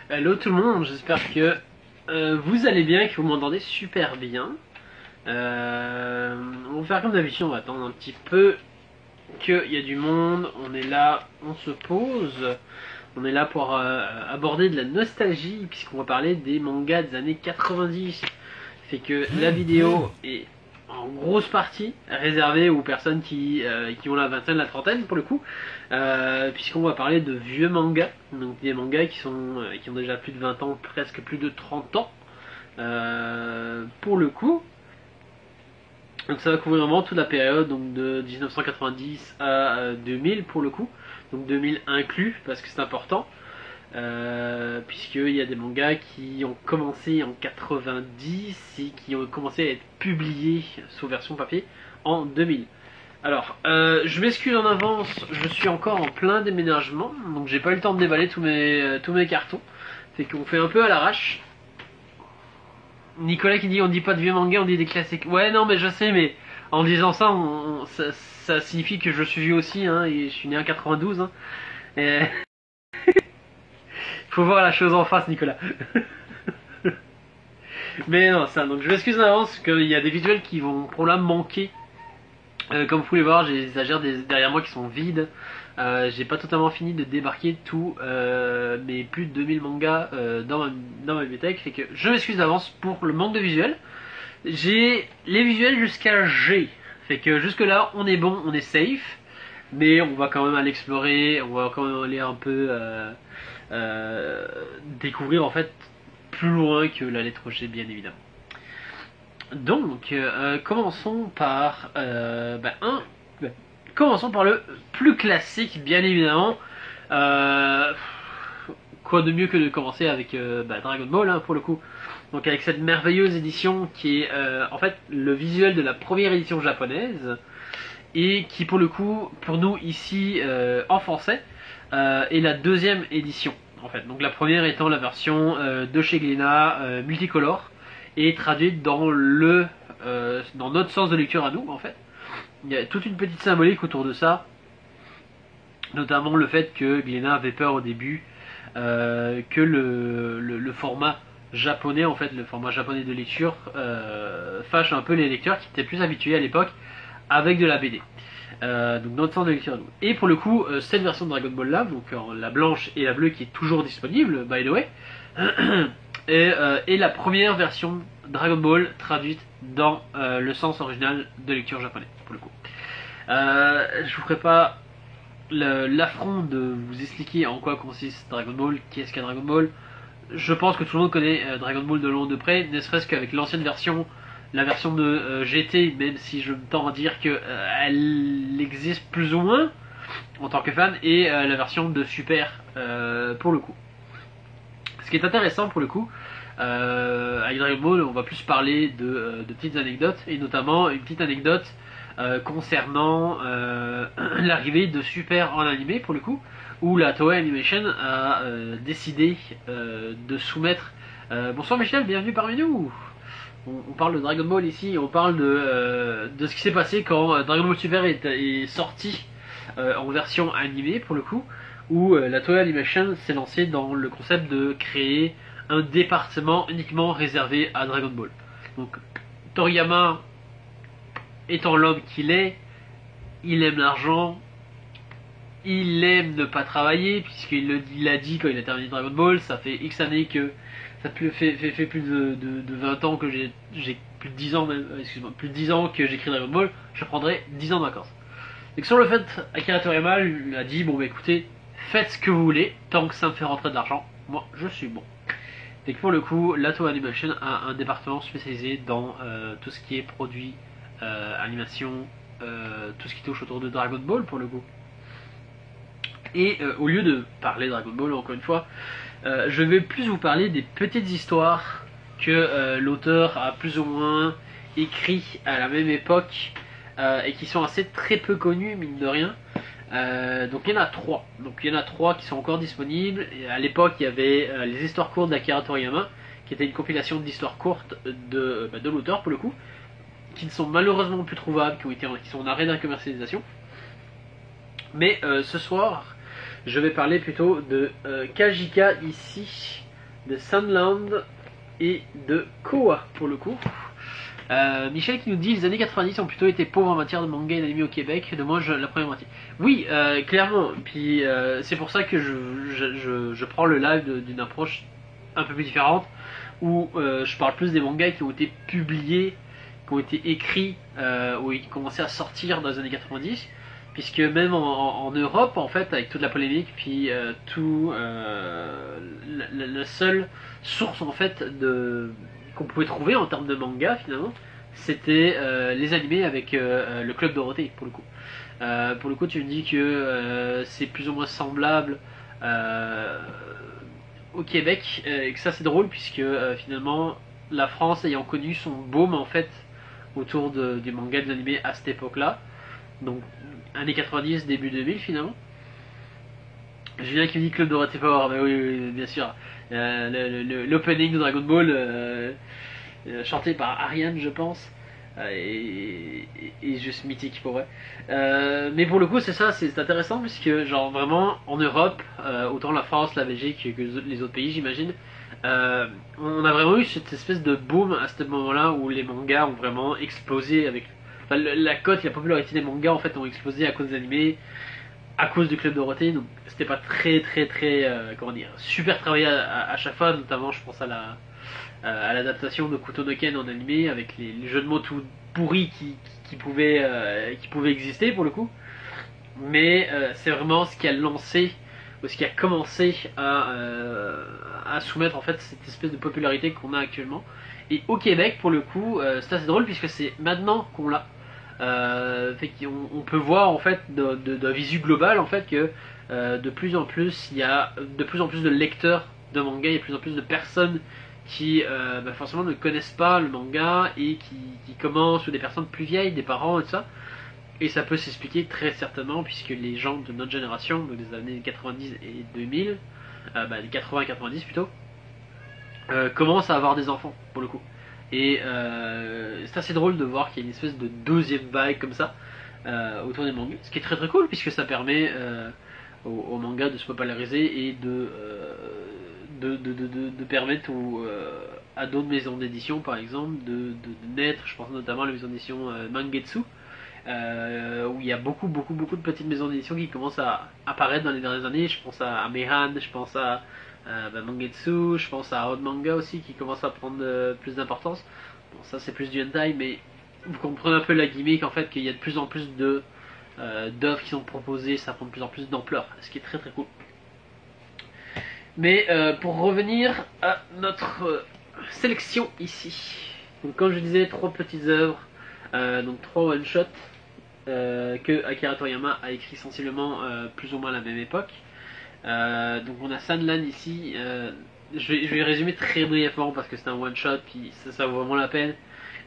Hello tout le monde, j'espère que vous allez bien et que vous m'entendez super bien. On va faire comme d'habitude, on va attendre un petit peu qu'il y a du monde. On est là, on se pose. On est là pour aborder de la nostalgie puisqu'on va parler des mangas des années 90. Fait que la vidéo est en grosse partie réservée aux personnes qui ont la vingtaine, la trentaine pour le coup, puisqu'on va parler de vieux mangas, donc des mangas qui ont déjà plus de 20 ans, presque plus de 30 ans pour le coup. Donc ça va couvrir vraiment toute la période, donc de 1990 à 2000 pour le coup, donc 2000 inclus parce que c'est important. Puisqu'il y a des mangas qui ont commencé en 90 et qui ont commencé à être publiés sous version papier en 2000. Alors, je m'excuse en avance, je suis encore en plein déménagement, donc j'ai pas eu le temps de déballer tous mes cartons. C'est qu'on fait un peu à l'arrache. Nicolas qui dit on dit pas de vieux mangas, on dit des classiques. Ouais, non, mais je sais, mais en disant ça, ça signifie que je suis vieux aussi, hein, et je suis né en 92. Hein, et... Faut voir la chose en face, Nicolas. Mais non, ça, donc je m'excuse en avance qu'il y a des visuels qui vont probablement manquer. Comme vous pouvez voir, j'ai des étagères derrière moi qui sont vides. J'ai pas totalement fini de débarquer tous mes plus de 2000 mangas dans ma bibliothèque. Fait que je m'excuse d'avance pour le manque de visuels. J'ai les visuels jusqu'à G. Fait que jusque là, on est bon, on est safe. Mais on va quand même aller explorer, on va quand même aller un peu découvrir en fait plus loin que la lettre G, bien évidemment. Donc commençons par commençons par le plus classique, bien évidemment. Quoi de mieux que de commencer avec Dragon Ball, hein, pour le coup. Donc avec cette merveilleuse édition qui est en fait le visuel de la première édition japonaise et qui pour le coup, pour nous ici en français, est la deuxième édition en fait. Donc la première étant la version de chez Glénat multicolore et traduite dans notre sens de lecture à nous en fait. Il y a toute une petite symbolique autour de ça, notamment le fait que Glénat avait peur au début que le format japonais, en fait le format japonais de lecture fâche un peu les lecteurs qui étaient plus habitués à l'époque avec de la BD. Donc notre sens de lecture à nous. Et pour le coup, cette version de Dragon Ball là, donc la blanche et la bleue qui est toujours disponible, by the way, est la première version Dragon Ball traduite dans le sens original de lecture japonais, pour le coup. Je vous ferai pas l'affront de vous expliquer en quoi consiste Dragon Ball, qu'est-ce qu'un Dragon Ball. Je pense que tout le monde connaît Dragon Ball de loin ou de près, ne serait-ce qu'avec l'ancienne version, la version de GT, même si je me tends à dire qu'elle existe plus ou moins en tant que fan, et la version de Super pour le coup. Ce qui est intéressant pour le coup, avec Dragon Ball, on va plus parler de petites anecdotes, et notamment une petite anecdote concernant l'arrivée de Super en animé pour le coup, où la Toei Animation a décidé de soumettre... bonsoir Michel, bienvenue parmi nous. On parle de Dragon Ball ici, on parle de ce qui s'est passé quand Dragon Ball Super est sorti en version animée pour le coup, où la Toei Animation s'est lancée dans le concept de créer un département uniquement réservé à Dragon Ball. Donc Toriyama étant l'homme qu'il est, il aime l'argent, il aime ne pas travailler, puisqu'il a dit quand il a terminé Dragon Ball, ça fait X années que ça fait plus de 20 ans que j'ai plus de 10 ans même, excuse-moi, plus de 10 ans que j'écris Dragon Ball, je prendrai 10 ans de vacances. Et sur le fait, Akira Toriyama lui a dit bon bah écoutez, faites ce que vous voulez, tant que ça me fait rentrer de l'argent, moi je suis bon. Et que pour le coup, la Toei Animation a un département spécialisé dans tout ce qui est produit, animation, tout ce qui touche autour de Dragon Ball pour le coup. Et au lieu de parler Dragon Ball encore une fois, je vais plus vous parler des petites histoires que l'auteur a plus ou moins écrit à la même époque et qui sont assez très peu connues mine de rien. Donc il y en a 3. Donc il y en a 3 qui sont encore disponibles. Et à l'époque il y avait les histoires courtes d'Akira Toriyama, qui était une compilation d'histoires courtes de l'auteur pour le coup, qui ne sont malheureusement plus trouvables, qui sont en arrêt de commercialisation. Mais ce soir, je vais parler plutôt de Kajika ici, de Sunland et de Koa pour le coup. Michel qui nous dit les années 90 ont plutôt été pauvres en matière de manga et d'anime au Québec, de moins la première moitié. Oui, clairement. Puis c'est pour ça que je prends le live d'une approche un peu plus différente, où je parle plus des mangas qui ont été publiés, qui ont été écrits, ou qui commençaient à sortir dans les années 90. Puisque même en Europe, en fait, avec toute la polémique, puis la seule source en fait qu'on pouvait trouver en termes de manga finalement, c'était les animés avec le Club Dorothée pour le coup. Pour le coup, tu me dis que c'est plus ou moins semblable au Québec, et que ça c'est drôle puisque finalement la France ayant connu son boom en fait autour du manga et des animés à cette époque-là. Donc, années 90, début 2000 finalement. Julien qui me dit Club Dorothée Power, bah oui, bien sûr. L'opening de Dragon Ball, chanté par Ariane, je pense, et juste mythique pour vrai. Mais pour le coup, c'est ça, c'est intéressant puisque, genre, vraiment, en Europe, autant la France, la Belgique que les autres pays, j'imagine, on a vraiment eu cette espèce de boom à ce moment-là où les mangas ont vraiment explosé avec. Enfin, la cote et la popularité des mangas en fait ont explosé à cause des animés, à cause du Club Dorothée, donc c'était pas très comment dire, super travaillé à chaque fois, notamment je pense à l'adaptation de Kuto no Ken en animé avec les jeux de mots tout pourris qui pouvaient exister pour le coup, mais c'est vraiment ce qui a lancé ou ce qui a commencé à soumettre en fait cette espèce de popularité qu'on a actuellement. Et au Québec pour le coup c'est assez drôle puisque c'est maintenant qu'on l'a. On peut voir en fait d'un visu global en fait que de plus en plus il y a de plus en plus de lecteurs de manga, il y a de plus en plus de personnes qui forcément ne connaissent pas le manga et qui commencent, ou des personnes plus vieilles, des parents et tout ça. Et ça peut s'expliquer très certainement puisque les gens de notre génération, donc des années 90 et 2000, les 80-90 plutôt, commencent à avoir des enfants pour le coup. Et c'est assez drôle de voir qu'il y a une espèce de deuxième vague comme ça autour des mangas, ce qui est très cool puisque ça permet aux mangas de se populariser et de permettre à d'autres maisons d'édition par exemple de naître. Je pense notamment à la maison d'édition Mangetsu, où il y a beaucoup de petites maisons d'édition qui commencent à apparaître dans les dernières années. Je pense à Mehan, je pense à Mangetsu, je pense à Odd Manga aussi qui commence à prendre plus d'importance. Bon, ça c'est plus du hentai, mais vous comprenez un peu la gimmick en fait, qu'il y a de plus en plus d'œuvres qui sont proposées, ça prend de plus en plus d'ampleur, ce qui est très cool. Mais pour revenir à notre sélection ici, donc comme je disais, 3 petites œuvres, donc 3 one shot que Akira Toriyama a écrit sensiblement plus ou moins à la même époque. Donc on a Sunland ici, je vais résumer très brièvement parce que c'est un one shot puis ça vaut vraiment la peine,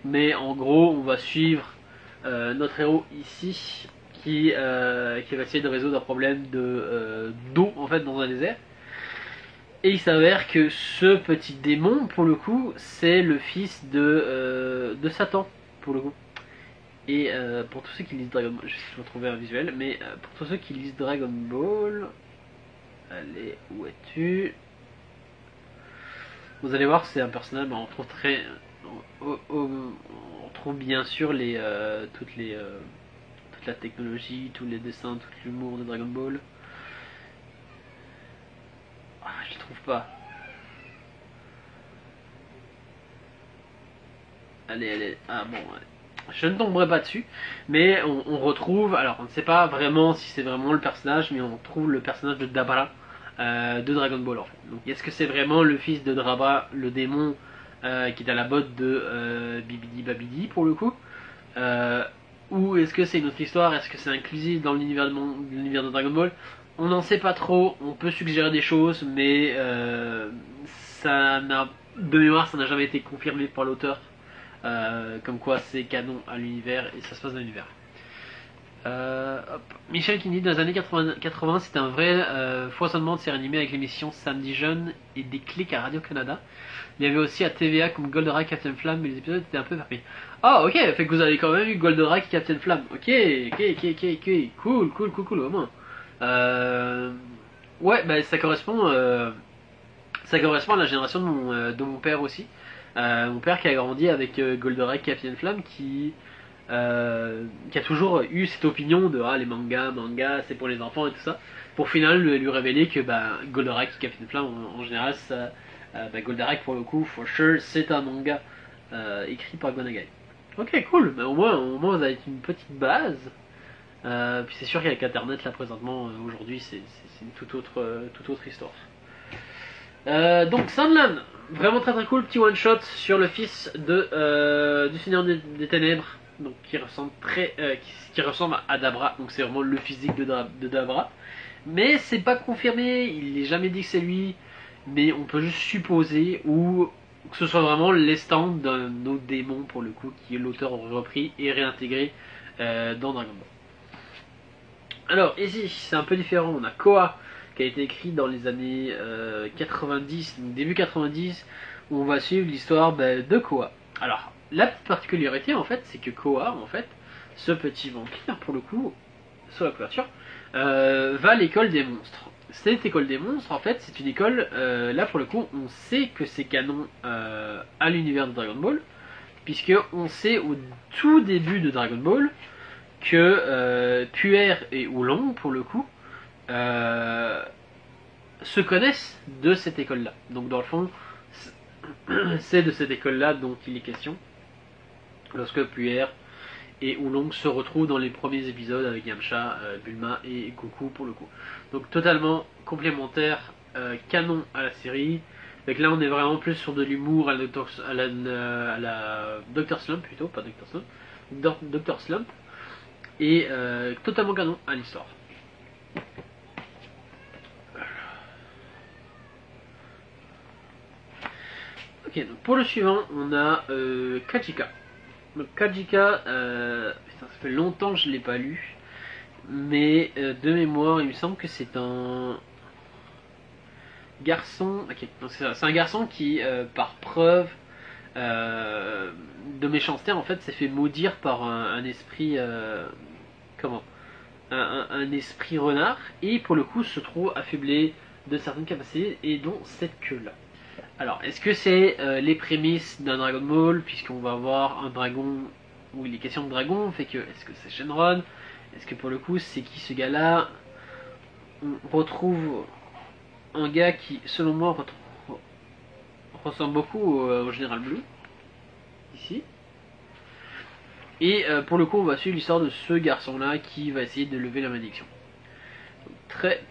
mais en gros on va suivre notre héros ici qui va essayer de résoudre un problème d'eau en fait dans un désert, et il s'avère que ce petit démon pour le coup c'est le fils de Satan pour le coup. Et pour tous ceux qui lisent Dragon Ball, je vais essayer de retrouver un visuel, mais pour tous ceux qui lisent Dragon Ball, allez, où es-tu? Vous allez voir, c'est un personnage, on trouve on trouve bien sûr toute la technologie, tous les dessins, tout l'humour de Dragon Ball. Ah, je le trouve pas. Allez, ah bon, allez. Je ne tomberai pas dessus, mais on retrouve, alors on ne sait pas vraiment si c'est vraiment le personnage, mais on trouve le personnage de Dabra de Dragon Ball en fait. Donc est-ce que c'est vraiment le fils de Dabra, le démon qui est à la botte de Bibidi Babidi pour le coup, ou est-ce que c'est une autre histoire, est-ce que c'est inclusif dans l'univers de Dragon Ball? On n'en sait pas trop, on peut suggérer des choses, mais de mémoire ça n'a jamais été confirmé par l'auteur. Comme quoi c'est canon à l'univers et ça se passe dans l'univers. Michel qui dit dans les années 80 c'était un vrai foisonnement de séries animées avec l'émission Samedi Jeune et des clics à Radio-Canada. Il y avait aussi à TVA comme Goldorak, Captain Flamme, mais les épisodes étaient un peu perpés. Ah ok, fait que vous avez quand même eu Goldorak et Captain Flamme. Ok, cool au moins. Ouais, bah ça correspond Ça correspond à la génération de mon père aussi. Mon père qui a grandi avec Goldorak, Captain Flamme, qui a toujours eu cette opinion de les mangas c'est pour les enfants et tout ça, pour final lui révéler que Goldorak et Captain Flamme en général, Goldorak pour le coup, for sure, c'est un manga écrit par Go Nagai. Ok, cool, mais au moins vous avez une petite base. Puis c'est sûr qu'avec internet là présentement aujourd'hui c'est une toute autre histoire. Donc Sandland, vraiment très cool, petit one shot sur le fils du Seigneur des Ténèbres, donc qui ressemble à Dabra, donc c'est vraiment le physique de Dabra, mais c'est pas confirmé, il n'est jamais dit que c'est lui, mais on peut juste supposer, ou que ce soit vraiment l'estamp d'un autre démon pour le coup, qui l'auteur aurait repris et réintégré dans Dragon Ball. Alors ici c'est un peu différent, on a Koa qui a été écrit dans les années 90, début 90, où on va suivre l'histoire de Koa. Alors la petite particularité en fait, c'est que Koa, en fait, ce petit vampire pour le coup, sur la couverture, va à l'école des monstres. Cette école des monstres, en fait, c'est une école, là pour le coup, on sait que c'est canon à l'univers de Dragon Ball, puisque on sait au tout début de Dragon Ball que Puer et Oolong, pour le coup, se connaissent de cette école-là. Donc dans le fond, c'est de cette école-là dont il est question, lorsque Puer et Oolong se retrouvent dans les premiers épisodes avec Yamcha, Bulma et Goku pour le coup. Donc totalement complémentaire, canon à la série. Donc là on est vraiment plus sur de l'humour à la Dr Slump plutôt, pas Dr Slump, Dr Slump, et totalement canon à l'histoire. Ok, donc pour le suivant on a Kajika. Donc Kajika, ça fait longtemps que je ne l'ai pas lu, mais de mémoire, il me semble que c'est un garçon. Ok, c'est un garçon qui, par preuve de méchanceté, en fait, s'est fait maudire par un esprit. Un esprit renard, et pour le coup se trouve affublé de certaines capacités, et dont cette queue-là. Alors, est-ce que c'est les prémices d'un Dragon Ball, puisqu'on va avoir un dragon où il est question de dragon, fait que est-ce que c'est Shenron? Est-ce que pour le coup c'est qui ce gars-là? On retrouve un gars qui, selon moi, ressemble beaucoup au Général Blue, ici. Et pour le coup, on va suivre l'histoire de ce garçon-là qui va essayer de lever la malédiction. Très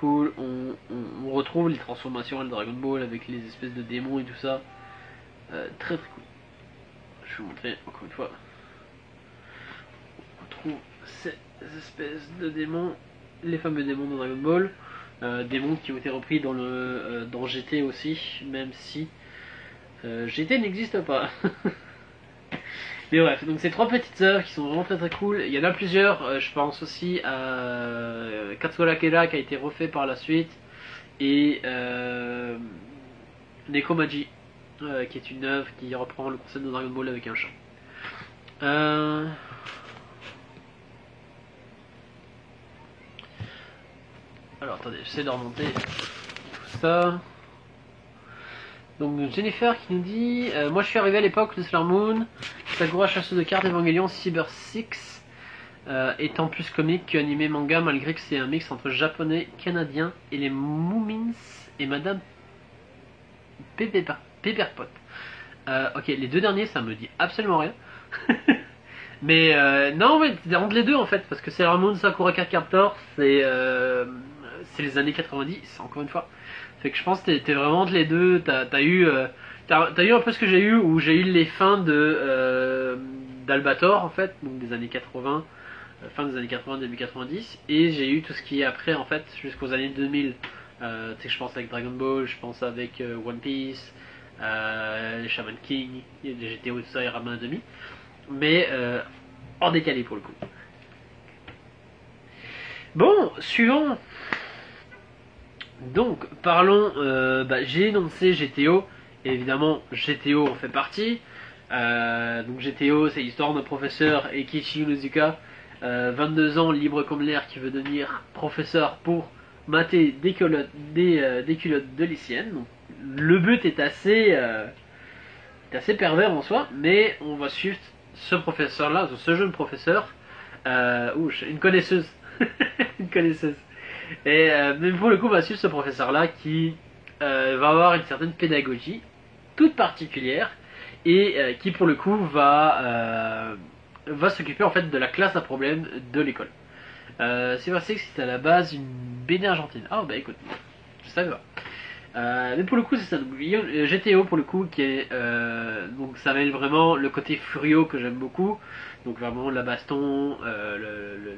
cool. On retrouve les transformations à Dragon Ball avec les espèces de démons et tout ça. Très cool. Je vais vous montrer encore une fois. On retrouve ces espèces de démons, les fameux démons de Dragon Ball. Démons qui ont été repris dans GT aussi, même si GT n'existe pas. Mais bref, donc ces trois petites œuvres qui sont vraiment très cool. Il y en a plusieurs, je pense aussi à Katsuura Kera qui a été refait par la suite, et Nekomaji, qui est une œuvre qui reprend le concept de Dragon Ball avec un chat. Alors attendez, j'essaie de remonter tout ça. Donc Jennifer qui nous dit moi je suis arrivé à l'époque de Sailor Moon, Sakura chasseuse de cartes, Evangelion, Cyber 6 étant plus comique que animé manga, malgré que c'est un mix entre japonais, canadien et les Moomins et Madame Pepperpot. Ok, les deux derniers ça me dit absolument rien. Mais non, mais c'est entre les deux en fait, parce que Sailor Moon, Sakura Card Captor, c'est les années 90, encore une fois. Fait que je pense que t'es vraiment entre les deux. T'as eu un peu ce que j'ai eu, où j'ai eu les fins d'Albator en fait, donc des années 80, fin des années 80, début 90, et j'ai eu tout ce qui est après en fait, jusqu'aux années 2000. Je pense avec Dragon Ball, je pense avec One Piece, les Shaman King, les GTO, tout ça, et Ranma demi, mais hors décalé pour le coup. Bon, suivant. Donc, parlons, j'ai énoncé GTO, et évidemment GTO en fait partie. Donc GTO, c'est l'histoire d'un professeur, Eikichi Unozuka, 22 ans, libre comme l'air, qui veut devenir professeur pour mater des culottes de lycéennes. Donc, le but est assez pervers en soi, mais on va suivre ce professeur-là, ce jeune professeur, une connaisseuse, une connaisseuse. Et mais pour le coup, on va suivre ce professeur-là qui va avoir une certaine pédagogie toute particulière et qui pour le coup va s'occuper en fait de la classe à problème de l'école. C'est vrai que c'est à la base une BD argentine. Ah bah écoute, je savais pas. Mais pour le coup, c'est ça. Donc, GTO pour le coup, qui est donc ça mêle vraiment le côté Furio que j'aime beaucoup. Donc vraiment la baston,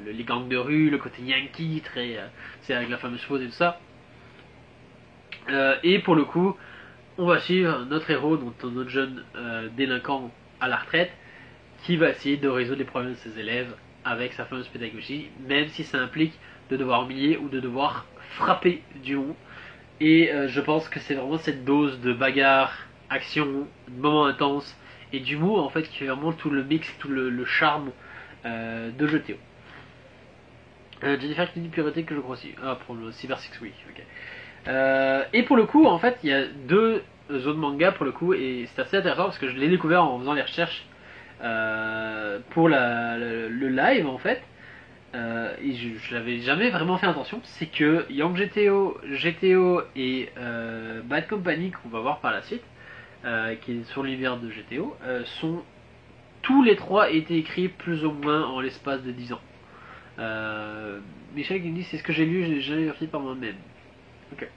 les gangs de rue, le côté Yankee, très, c'est avec la fameuse pose et tout ça. Et pour le coup, on va suivre notre héros, donc notre jeune délinquant à la retraite, qui va essayer de résoudre les problèmes de ses élèves avec sa fameuse pédagogie, même si ça implique de devoir humilier ou de devoir frapper du monde. Et je pense que c'est vraiment cette dose de bagarre, action, de moments intenses et d'humour en fait qui fait vraiment tout le mix, tout le charme de GTO. Jennifer qui dit priorité que je crois aussi. Ah, pour le Cyber Six, oui, ok. Et pour le coup, en fait, il y a deux autres mangas pour le coup, et c'est assez intéressant parce que je l'ai découvert en faisant les recherches pour le live en fait. Et je n'avais jamais vraiment fait attention, c'est que Young GTO, GTO et Bad Company qu'on va voir par la suite, qui est sur l'univers de GTO, sont tous les trois été écrits plus ou moins en l'espace de 10 ans. Michel qui me dit c'est ce que j'ai lu, j'ai jamais vérifié par moi-même. Ok.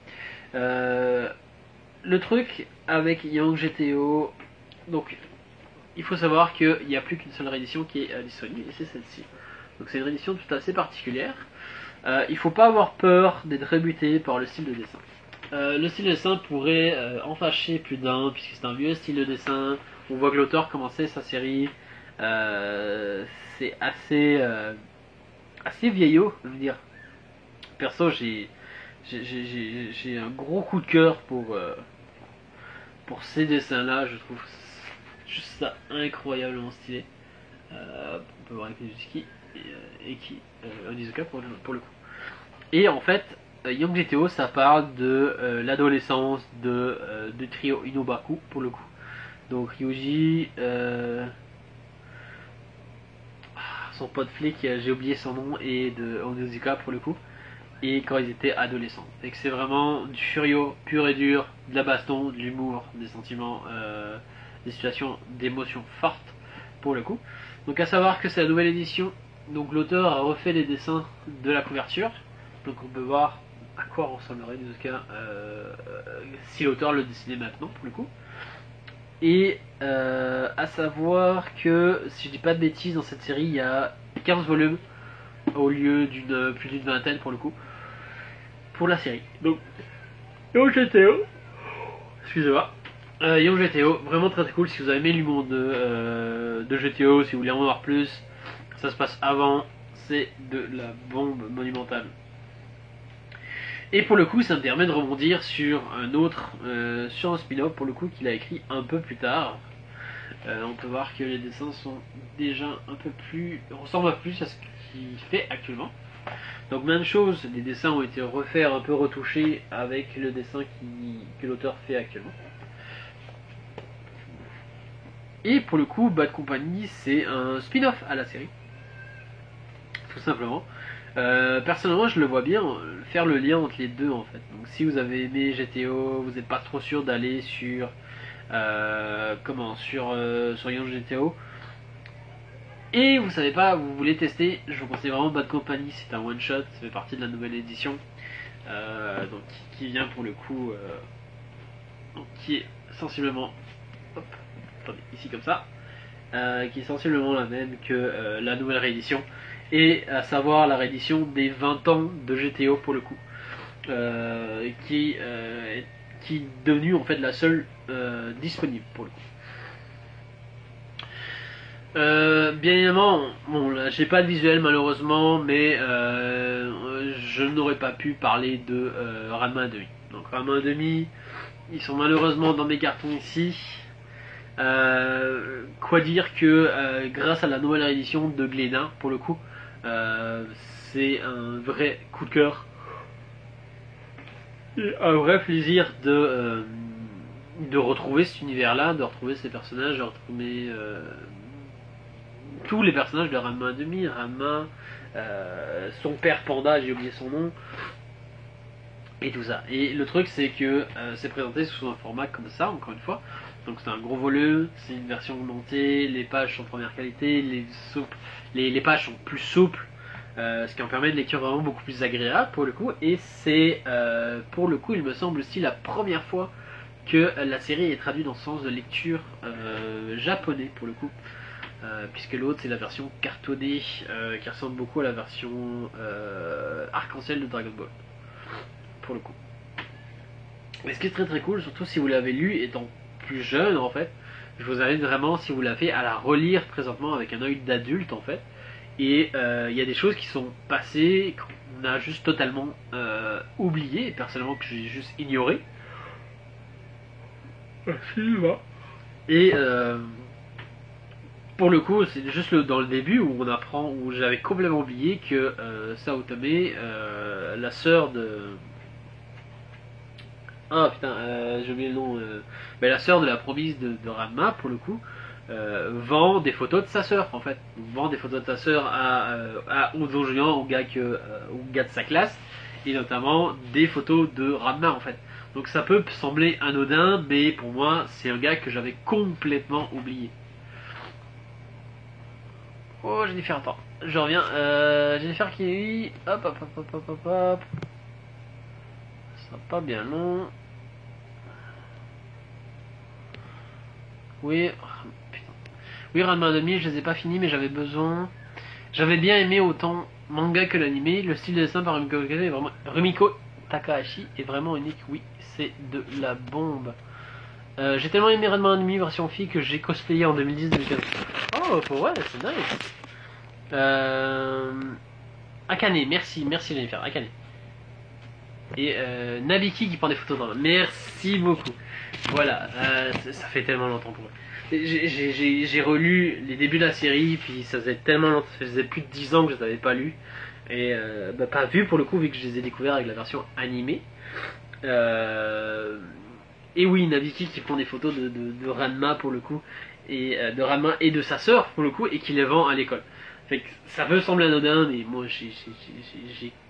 Le truc avec Young GTO, donc il faut savoir qu'il n'y a plus qu'une seule réédition qui est disponible et c'est celle-ci. Donc c'est une réédition tout assez particulière. Il faut pas avoir peur d'être rebuté par le style de dessin. Le style de dessin pourrait en fâcher plus d'un, puisque c'est un vieux style de dessin. On voit que l'auteur commençait sa série. C'est assez vieillot, je veux dire. Perso, j'ai un gros coup de cœur pour ces dessins-là. Je trouve juste ça incroyablement stylé. On peut voir avec Mizuki et qui Onizuka pour le coup. Et en fait, Young GTO ça parle de l'adolescence de trio Inobaku pour le coup. Donc Ryuji, son pote flic, j'ai oublié son nom, et de Onizuka pour le coup. Et quand ils étaient adolescents. Et que c'est vraiment du furio pur et dur, de la baston, de l'humour, des sentiments, des situations d'émotions fortes pour le coup. Donc à savoir que c'est la nouvelle édition. Donc l'auteur a refait les dessins de la couverture. Donc on peut voir à quoi ressemblerait Onizuka si l'auteur le dessinait maintenant pour le coup. Et à savoir que si je dis pas de bêtises, dans cette série il y a 15 volumes au lieu d'une plus d'une vingtaine pour le coup. Pour la série. Donc Young GTO, excusez-moi. Young GTO, vraiment très très cool. Si vous avez aimé l'humour de GTO, si vous voulez en voir plus, ça se passe avant, c'est de la bombe monumentale. Et pour le coup, ça me permet de rebondir sur un autre, sur un spin-off pour le coup qu'il a écrit un peu plus tard. On peut voir que les dessins sont déjà un peu plus, ressemblent un peu plus à ce qu'il fait actuellement. Donc même chose, les dessins ont été refaits, un peu retouchés avec le dessin que l'auteur fait actuellement. Et pour le coup, Bad Company, c'est un spin-off à la série. Tout simplement. Personnellement, je le vois bien faire le lien entre les deux en fait. Donc si vous avez aimé GTO, vous n'êtes pas trop sûr d'aller sur sur Young GTO, et vous savez pas, vous voulez tester, je vous conseille vraiment Bad Company. C'est un one shot, ça fait partie de la nouvelle édition, donc qui vient pour le coup, qui est sensiblement, hop, attendez, ici comme ça, qui est sensiblement la même que la nouvelle réédition, et à savoir la réédition des 20 ans de GTO pour le coup, qui est devenue en fait la seule disponible pour le coup. Bien évidemment, bon là j'ai pas de visuel malheureusement, mais je n'aurais pas pu parler de Ranma 1/2. Donc Ranma 1/2, ils sont malheureusement dans mes cartons ici. Quoi dire que grâce à la nouvelle édition de Glénat pour le coup, c'est un vrai coup de cœur. Et un vrai plaisir de retrouver cet univers-là, de retrouver ces personnages, de retrouver tous les personnages de Ranma 1,5, Ranma, son père Panda, j'ai oublié son nom, et tout ça. Et le truc, c'est que c'est présenté sous un format comme ça, encore une fois. Donc c'est un gros volume, c'est une version augmentée, les pages sont de première qualité, les pages sont plus souples, ce qui en permet une lecture vraiment beaucoup plus agréable pour le coup. Et c'est pour le coup, il me semble aussi la première fois que la série est traduite dans le sens de lecture japonais pour le coup. Puisque l'autre c'est la version cartonnée qui ressemble beaucoup à la version arc-en-ciel de Dragon Ball pour le coup. Mais ce qui est très très cool, surtout si vous l'avez lu étant plus jeune en fait, je vous invite vraiment, si vous l'avez, à la relire présentement avec un œil d'adulte en fait. Et il y a des choses qui sont passées qu'on a juste totalement oublié, et personnellement que j'ai juste ignoré. Et pour le coup, c'est juste dans le début où on apprend, où j'avais complètement oublié que Saotome, la sœur de... Ah putain, j'ai oublié le nom. Mais la sœur de la promise de Ranma, pour le coup, vend des photos de sa sœur, en fait. Donc, vend des photos de sa sœur aux Onjuan, aux gars de sa classe, et notamment des photos de Ranma, en fait. Donc ça peut sembler anodin, mais pour moi, c'est un gars que j'avais complètement oublié. Oh, Jennifer, attends, je reviens. Jennifer qui... Hop, hop, hop, hop, hop, hop, hop. Ça sera pas bien long. Oui, putain. Oui, Ranma 1,5, je les ai pas finis, mais j'avais besoin. J'avais bien aimé autant manga que l'anime. Le style de dessin par Rumiko Takahashi est vraiment unique. Oui, c'est de la bombe. J'ai tellement aimé Ranma 1,5 version fille que j'ai cosplayé en 2010-2015. Oh, pour ouais, c'est nice. Akane, merci Jennifer, Akane. Et Nabiki qui prend des photos dans la... Merci beaucoup. Voilà, ça fait tellement longtemps pour moi. J'ai relu les débuts de la série, puis ça faisait tellement longtemps, ça faisait plus de 10 ans que je les avais pas lus. Et pas vu pour le coup, vu que je les ai découverts avec la version animée. Et oui, Nabiki qui prend des photos de Ranma pour le coup, et de Ranma et de sa sœur pour le coup, et qui les vend à l'école. Fait que ça peut sembler anodin, mais moi j'ai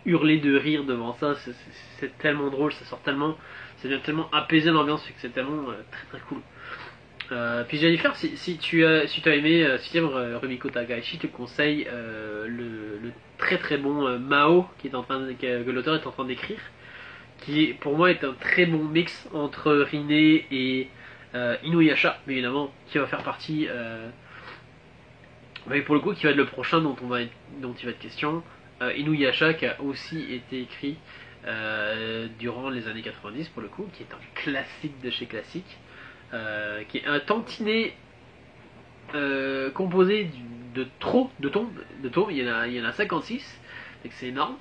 hurlé de rire devant ça. C'est tellement drôle, ça sort tellement, ça vient tellement apaiser l'ambiance, fait que c'est tellement très très cool. Puis Jennifer, si tu as aimé, si tu aimes Rumiko Takahashi, je te conseille le très très bon Mao que l'auteur est en train d'écrire, qui pour moi est un très bon mix entre Rin et Inuyasha, évidemment, qui va faire partie, mais pour le coup qui va être le prochain dont il va être question. Inuyasha qui a aussi été écrit durant les années 90 pour le coup, qui est un classique de chez classique, qui est un tantinet composé de tomes, il y en a 56, donc c'est énorme.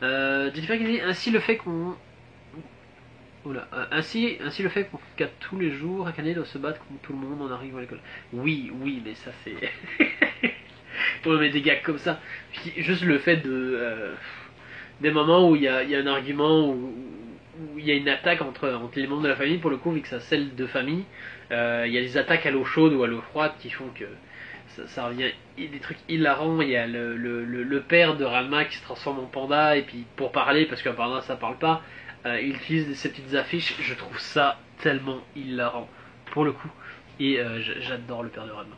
Jennifer qui dit ainsi le fait qu'on ainsi le fait qu'on regarde tous les jours, Akane doit se battre contre tout le monde en arrivant à l'école. Oui, mais ça c'est... Ouais, mais des gags comme ça. Puis juste le fait de... des moments où il y a un argument, où il y a une attaque entre les membres de la famille, pour le coup, vu que ça scelle de famille, il y a des attaques à l'eau chaude ou à l'eau froide qui font que ça revient, des trucs hilarants. Il y a le père de Ranma qui se transforme en panda, et puis pour parler, parce qu'un panda ça parle pas, il utilise ces petites affiches. Je trouve ça tellement hilarant pour le coup, et j'adore le père de Ranma.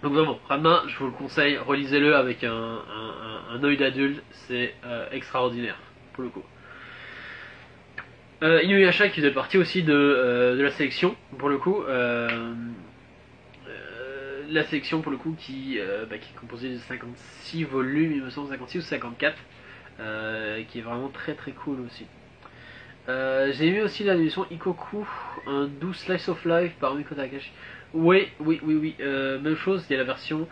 Donc vraiment, Ranma, je vous le conseille, relisez-le avec un œil d'adulte, c'est extraordinaire pour le coup. Inuyasha qui faisait partie aussi de la sélection pour le coup. La sélection pour le coup qui est composée de 56 volumes, il me semble 56 ou 54, qui est vraiment très très cool aussi. J'ai aimé aussi l'animation Ikoku, un doux slice of life par Rumiko Takahashi. Oui, même chose, il y a la version...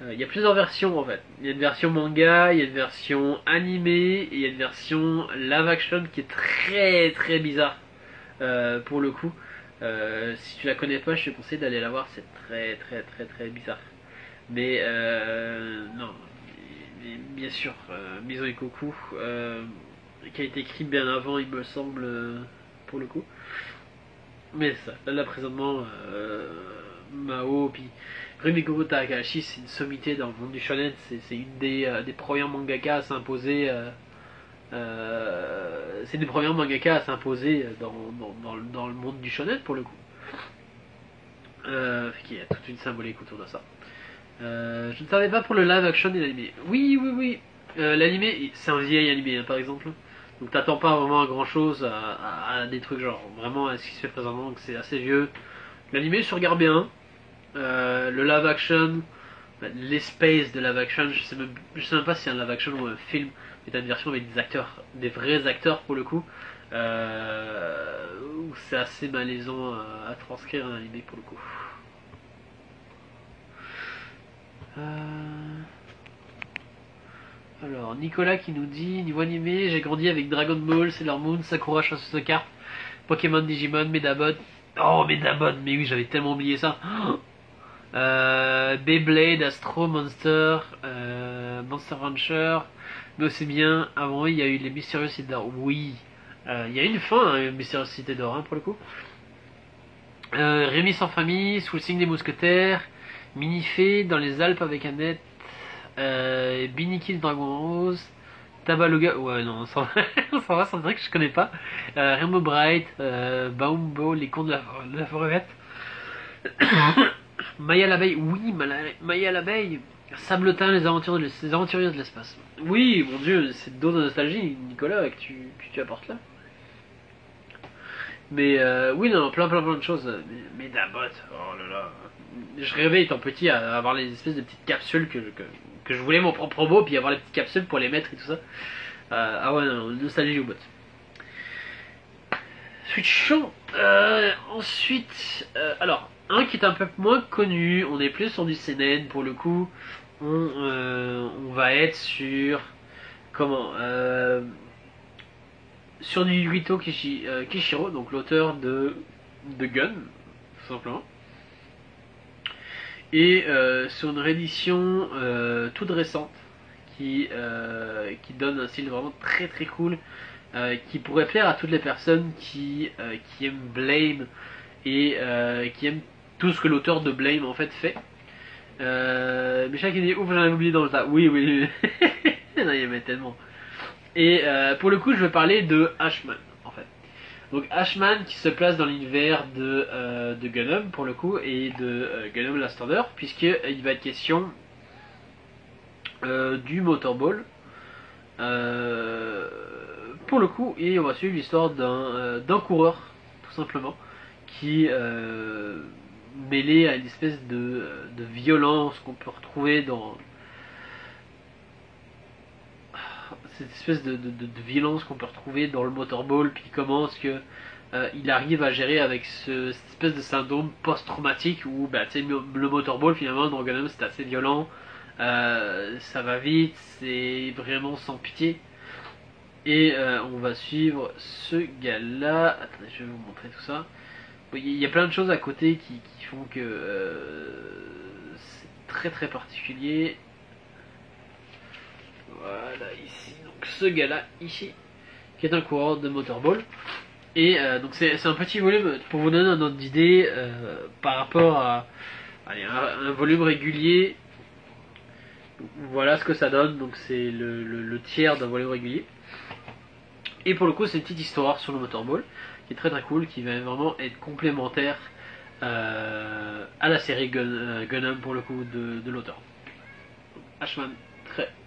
il y a plusieurs versions en fait. Il y a une version manga, il y a une version animée, et il y a une version live action qui est très très bizarre pour le coup. Si tu la connais pas, je te conseille d'aller la voir, c'est très très très très bizarre. Mais non, bien sûr, Mizo Ikoku, qui a été écrit bien avant, il me semble, pour le coup. Mais ça, là présentement, Mao, puis Rumiko Takahashi, c'est une sommité dans le monde du shonen, c'est une des premières mangaka à s'imposer. C'est une des premières mangaka à s'imposer dans le monde du shonen pour le coup. Il y a toute une symbolique autour de ça. Je ne savais pas pour le live action et l'anime. Oui. L'anime, c'est un vieil anime hein, par exemple. Donc t'attends pas vraiment à grand chose, à des trucs genre vraiment à ce qui se fait présentement, donc c'est assez vieux. L'anime se regarde bien. Le live action, l'espace de live action, je sais même pas si c'est un live action ou un film, mais t'as une version avec des acteurs, des vrais acteurs pour le coup. Où c'est assez malaisant à transcrire un anime pour le coup. Alors, Nicolas qui nous dit niveau animé, j'ai grandi avec Dragon Ball, Sailor Moon, Sakura Chasseuse de cartes, Pokémon, Digimon, Medabot. Oh, Medabot, mais oui, j'avais tellement oublié ça. Beyblade, Astro, Monster, Monster Rancher, mais aussi bien, avant il y a eu les Mystérieuses Cités d'Or. Oui, il y a une fin, hein, Mystérieuses Cités d'Or, hein, pour le coup. Rémi sans famille, sous le signe des mousquetaires, Minifée, dans les Alpes avec Annette, Biniki le Dragon Rose, Tabaluga, ouais non, ça va, c'est vrai que je connais pas. Rainbow Bright, Baumbo, les contes de la forêt. Maya l'abeille, oui, Maya l'abeille. Sabletin, les aventuriers de l'espace. Oui, mon dieu, c'est de nostalgie, Nicolas, que tu apportes là. Mais oui, non, plein de choses. Mais Dabot, oh là là. Je rêvais étant petit à avoir les espèces de petites capsules que je voulais mon propre robot, puis avoir les petites capsules pour les mettre et tout ça. Ah ouais, non, nostalgie au bout. Switchons. Ensuite, alors, un qui est un peu moins connu, on est plus sur du CNN pour le coup. On va être sur. Comment sur du Yuito Kishiro, donc l'auteur de Gun, tout simplement. Et sur une réédition toute récente qui donne un style vraiment très très cool, qui pourrait plaire à toutes les personnes qui aiment Blame et qui aiment tout ce que l'auteur de Blame en fait fait. Michel qui dit ouf, j'en avais oublié dans le tas. Oui. Non, il y avait tellement. Et pour le coup, je vais parler de Ashman en fait. Donc Ashman qui se place dans l'univers de Gundam pour le coup et de Gundam Last Order, puisqu'il va être question du Motorball pour le coup, et on va suivre l'histoire d'un coureur tout simplement qui mêlé à une espèce de violence qu'on peut retrouver dans cette espèce de violence qu'on peut retrouver dans le Motorball, puis comment est-ce que il arrive à gérer avec cette espèce de syndrome post-traumatique où bah, le Motorball finalement dans Gundam c'est assez violent, ça va vite, c'est vraiment sans pitié. Et on va suivre ce gars-là. Attendez, je vais vous montrer tout ça. Il y a plein de choses à côté qui font que c'est très très particulier. Voilà, ici. Donc ce gars-là, ici, qui est un coureur de Motorball. Et donc c'est un petit volume pour vous donner un ordre d'idée par rapport à un volume régulier. Voilà ce que ça donne. Donc c'est le tiers d'un volume régulier. Et pour le coup, c'est une petite histoire sur le Motorball qui est très très cool, qui va vraiment être complémentaire à la série Gundam pour le coup de l'auteur. Ashman,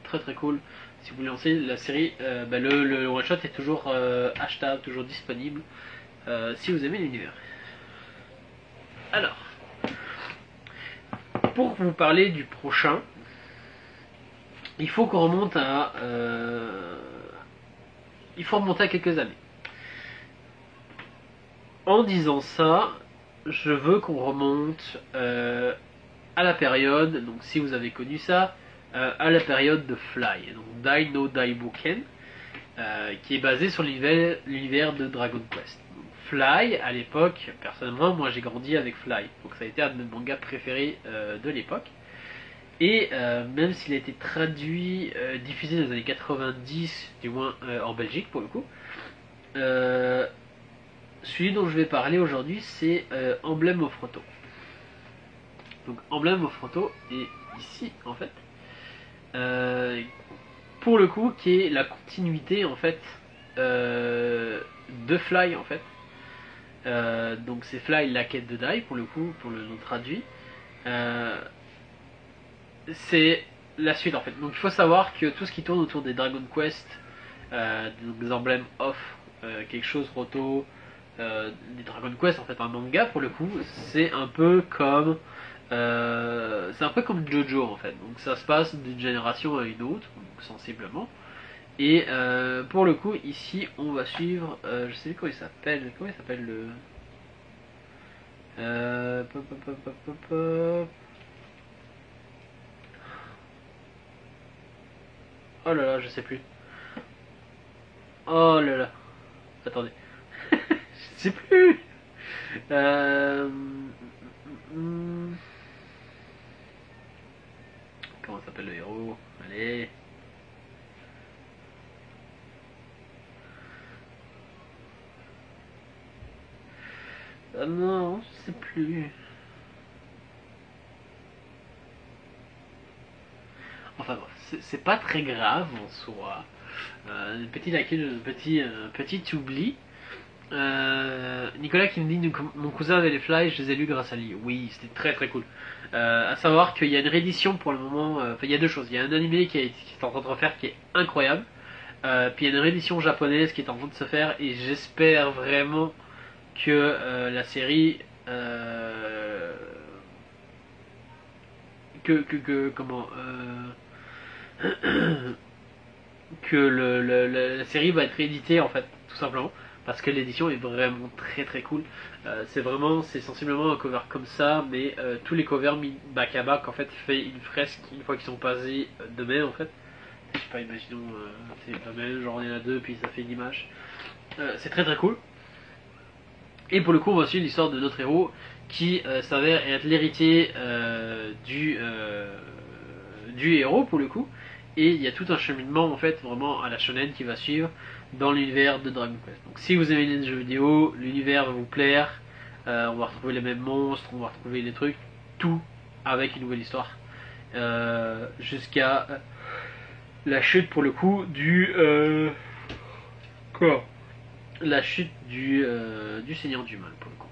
très cool. Si vous voulez lancer la série, le one shot est toujours achetable, toujours disponible si vous aimez l'univers. Alors, pour vous parler du prochain, il faut qu'on remonte à quelques années. En disant ça, je veux qu'on remonte à la période, donc si vous avez connu ça, à la période de Fly, donc Dai no Daiboken, qui est basé sur l'univers de Dragon Quest. Donc, Fly, à l'époque, personnellement, moi j'ai grandi avec Fly, donc ça a été un de mes mangas préférés de l'époque. Et même s'il a été traduit, diffusé dans les années 90, du moins en Belgique pour le coup, celui dont je vais parler aujourd'hui, c'est Emblem of Roto. Donc Emblem of Roto est ici en fait, pour le coup, qui est la continuité en fait de Fly en fait. Donc c'est Fly la quête de Dai pour le coup, pour le nom traduit. C'est la suite en fait. Donc il faut savoir que tout ce qui tourne autour des Dragon Quest, donc des emblèmes off, quelque chose Roto, des Dragon Quest en fait, un manga pour le coup, c'est un peu comme JoJo en fait. Donc ça se passe d'une génération à une autre, donc sensiblement. Et pour le coup ici on va suivre, je sais comment il s'appelle le pop, pop, pop, pop, pop, pop. Oh là là, je sais plus. Oh là là. Attendez. Je sais plus. Comment s'appelle le héros? Allez. Ah non, je sais plus. Enfin bref, c'est pas très grave en soi. Une petite lacune, petit oubli. Nicolas qui me dit mon cousin avait les fly, je les ai lus grâce à lui. Oui, c'était très très cool. À savoir qu'il y a une réédition pour le moment. Enfin, il y a deux choses. Il y a un animé qui est en train de refaire qui est incroyable. Puis il y a une réédition japonaise qui est en train de se faire et j'espère vraiment que la série comment que la série va être rééditée en fait, tout simplement, parce que l'édition est vraiment très très cool. C'est sensiblement un cover comme ça, mais tous les covers mis back à back en fait fait une fresque une fois qu'ils sont passés de même en fait. Je sais pas, imaginons c'est la même, genre il y en a deux puis ça fait une image. C'est très très cool. Et pour le coup on va suivre l'histoire de notre héros qui s'avère être l'héritier du héros pour le coup. Et il y a tout un cheminement en fait vraiment à la shonen qui va suivre dans l'univers de Dragon Quest. Donc si vous aimez les jeux vidéo, l'univers va vous plaire, on va retrouver les mêmes monstres, on va retrouver les trucs, tout avec une nouvelle histoire. Jusqu'à la chute pour le coup quoi la chute du Seigneur du Mal pour le coup.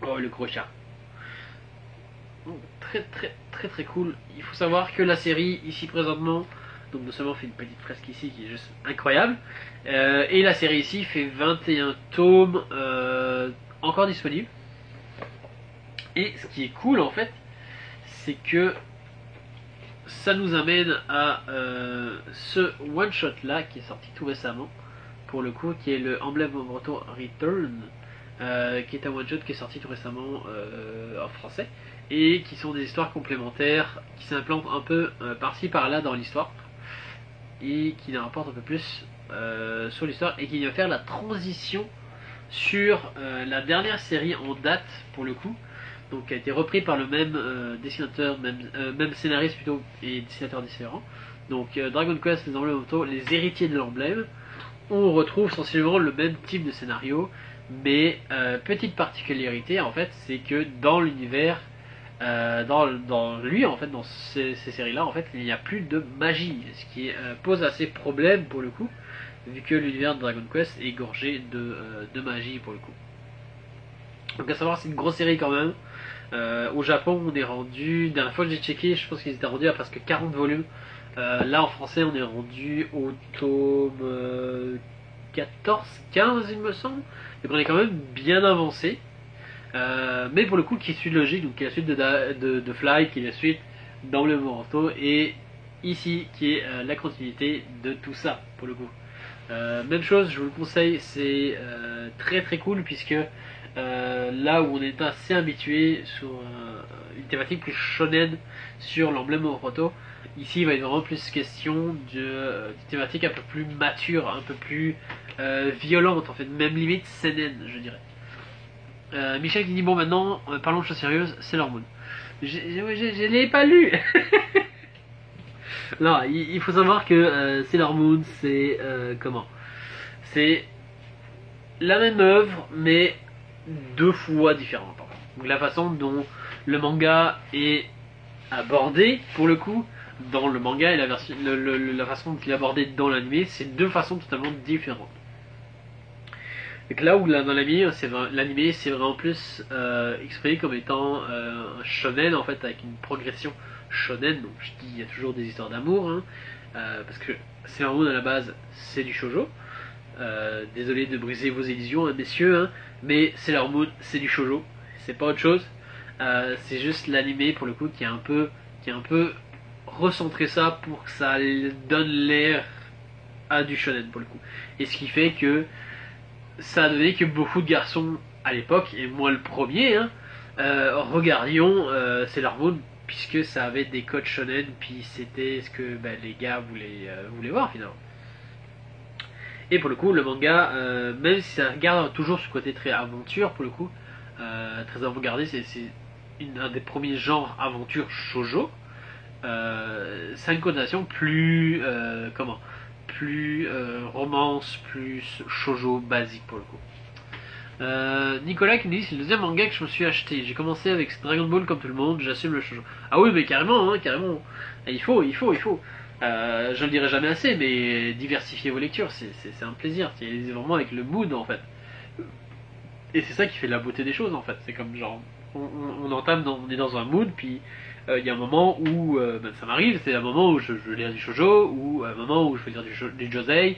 Oh le gros chat. Très très très très cool. Il faut savoir que la série ici présentement, donc non seulement fait une petite fresque ici qui est juste incroyable, et la série ici fait 21 tomes encore disponibles. Et ce qui est cool en fait, c'est que ça nous amène à ce one shot là qui est sorti tout récemment pour le coup, qui est le Emblem of Roto Return, qui est un one shot qui est sorti tout récemment en français et qui sont des histoires complémentaires qui s'implantent un peu par-ci par-là dans l'histoire et qui nous rapportent un peu plus sur l'histoire et qui vient faire la transition sur la dernière série en date pour le coup, donc qui a été repris par le même dessinateur, même scénariste plutôt et dessinateur différent. Donc Dragon Quest, les emblèmes auto, les héritiers de l'emblème. On retrouve sensiblement le même type de scénario, mais petite particularité en fait, c'est que dans l'univers, dans lui en fait, dans ces séries-là en fait, il n'y a plus de magie, ce qui pose assez problème pour le coup, vu que l'univers de Dragon Quest est gorgé de magie pour le coup. Donc à savoir, c'est une grosse série quand même. Au Japon, on est rendu, dernière fois que j'ai checké, je pense qu'ils étaient rendus à presque 40 volumes. Là en français on est rendu au tome 14, 15 il me semble. Donc on est quand même bien avancé. Mais pour le coup qui suit logique, donc qui est la suite de Fly, qui est la suite d'Emblem of Roto, et ici qui est la continuité de tout ça pour le coup. Même chose, je vous le conseille, c'est très très cool puisque là où on est assez habitué sur une thématique plus shonen sur l'Emblem of Roto, ici il va être vraiment plus question de thématique un peu plus mature, un peu plus violente en fait, même limite seinen je dirais. Michel qui dit bon maintenant parlons de choses sérieuses, Sailor Moon. Je l'ai pas lu. Non, il faut savoir que Sailor Moon, c'est comment? C'est la même œuvre, mais deux fois différente. Donc la façon dont le manga est abordé, pour le coup, dans le manga et la façon dont il est abordé dans l'anime, c'est deux façons totalement différentes. Donc là où dans l'anime, c'est vraiment plus exprimé comme étant un shonen en fait avec une progression shonen. Donc je dis il y a toujours des histoires d'amour, hein, parce que Sailor Moon à la base c'est du shoujo. Désolé de briser vos illusions, hein, messieurs, hein, mais Sailor Moon c'est du shoujo, c'est pas autre chose. C'est juste l'anime pour le coup qui a un peu recentré ça pour que ça donne l'air à du shonen pour le coup. Et ce qui fait que ça a donné que beaucoup de garçons à l'époque, et moi le premier, hein, regardions Sailor Moon puisque ça avait des codes shonen, puis c'était ce que les gars voulaient voir finalement. Et pour le coup, le manga, même si ça garde toujours ce côté très aventure, pour le coup, très avant-gardé, c'est un des premiers genres aventure shoujo. Ça a une connotation plus plus romance, plus shoujo basique pour le coup. Nicolas qui me dit c'est le deuxième manga que je me suis acheté. J'ai commencé avec Dragon Ball comme tout le monde, j'assume le shoujo. Ah oui, mais carrément, hein, carrément. Il faut. Je le dirai jamais assez, mais diversifier vos lectures, c'est un plaisir. C'est vraiment avec le mood en fait. Et c'est ça qui fait la beauté des choses en fait. C'est comme genre, on est dans un mood, puis il y a un moment où ça m'arrive, c'est un moment où je veux lire du shoujo, ou un moment où je veux lire du josei,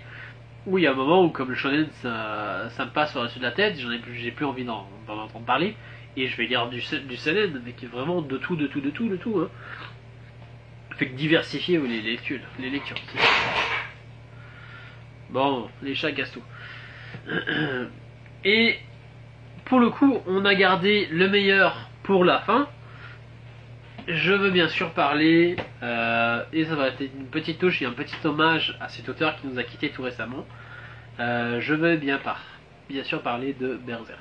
ou il y a un moment où comme le shonen ça me passe par-dessus de la tête, j'ai plus envie d'en entendre parler, et je vais lire du seinen, mais qui est vraiment de tout, hein. Fait que diversifier les lectures. Bon, les chats cassent tout. Et pour le coup, on a gardé le meilleur pour la fin. Je veux bien sûr parler, et ça va être une petite touche et un petit hommage à cet auteur qui nous a quitté tout récemment. Je veux bien sûr parler de Berserk.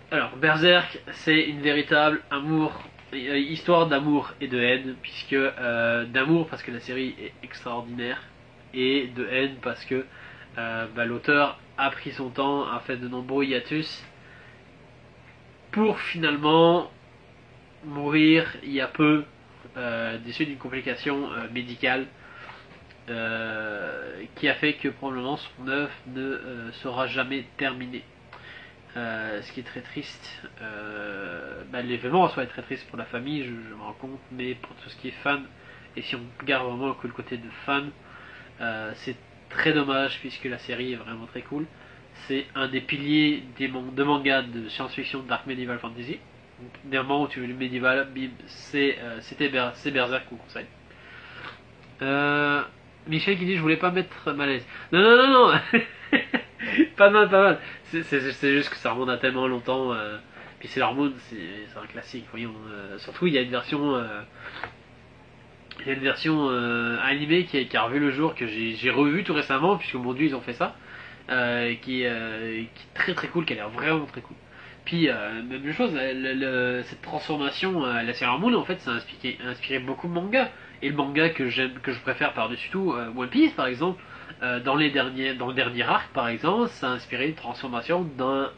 Alors, Berserk, c'est une véritable histoire d'amour et de haine, puisque d'amour parce que la série est extraordinaire, et de haine parce que l'auteur a pris son temps, a fait de nombreux hiatus, pour finalement mourir il y a peu des suites d'une complication médicale qui a fait que probablement son œuvre ne sera jamais terminée. Ce qui est très triste. L'événement en soi est très triste pour la famille, je me rends compte, mais pour tout ce qui est fan, et si on regarde vraiment le côté de fan, c'est très dommage puisque la série est vraiment très cool. C'est un des piliers de manga de science-fiction Dark Medieval Fantasy. Des moments où tu veux le médiéval, bim, c'est Berserk qu'on conseille. Michel qui dit je voulais pas mettre malaise. Non. Pas mal. C'est juste que ça remonte à tellement longtemps. Puis Sailor Moon, c'est un classique, voyons. Surtout il y a une version animée qui a revu le jour, que j'ai revu tout récemment, puisque mon dieu ils ont fait ça, qui est très très cool, qui a l'air vraiment très cool. Puis même chose, cette transformation, la Sailor Moon en fait ça a inspiré beaucoup de mangas. Et le manga que je préfère par-dessus tout, One Piece par exemple, dans le dernier arc par exemple, ça a inspiré une transformation d'un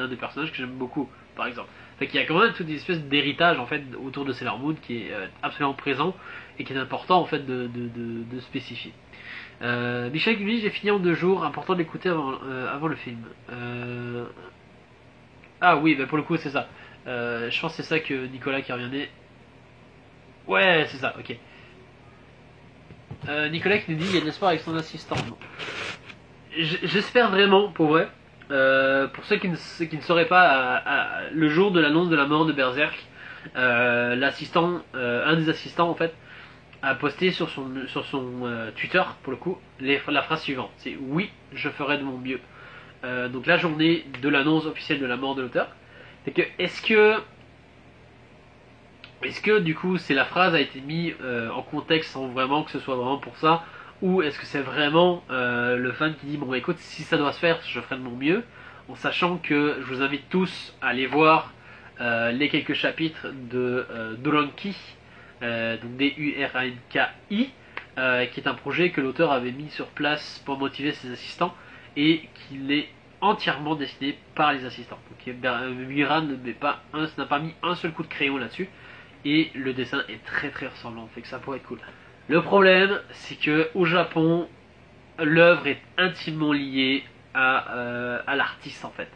des personnages que j'aime beaucoup par exemple. Fait qu'il y a quand même toute une espèce d'héritage en fait autour de Sailor Moon qui est absolument présent et qui est important en fait de spécifier. Michel qui lui dit j'ai fini en 2 jours, important de l'écouter avant le film. Ah oui, pour le coup c'est ça. Je pense que c'est ça que Nicolas qui revenait. Ouais, c'est ça, ok. Nicolas qui nous dit il y a de l'espoir avec son assistant. J'espère vraiment, pour vrai. Pour ceux qui ne sauraient pas, le jour de l'annonce de la mort de Berserk, un des assistants en fait, a posté sur son Twitter, pour le coup, la phrase suivante. C'est oui, je ferai de mon mieux. Donc la journée de l'annonce officielle de la mort de l'auteur. C'est que est-ce que du coup la phrase a été mise en contexte sans vraiment que ce soit vraiment pour ça, ou est-ce que c'est vraiment le fan qui dit bon écoute si ça doit se faire je ferai de mon mieux, en sachant que je vous invite tous à aller voir les quelques chapitres de Duranki, donc Duranki, qui est un projet que l'auteur avait mis sur place pour motiver ses assistants et qu'il est entièrement dessiné par les assistants. Donc Miura n'a pas mis un seul coup de crayon là-dessus et le dessin est très très ressemblant, fait que ça pourrait être cool. Le problème, c'est que au Japon, l'œuvre est intimement liée à l'artiste en fait.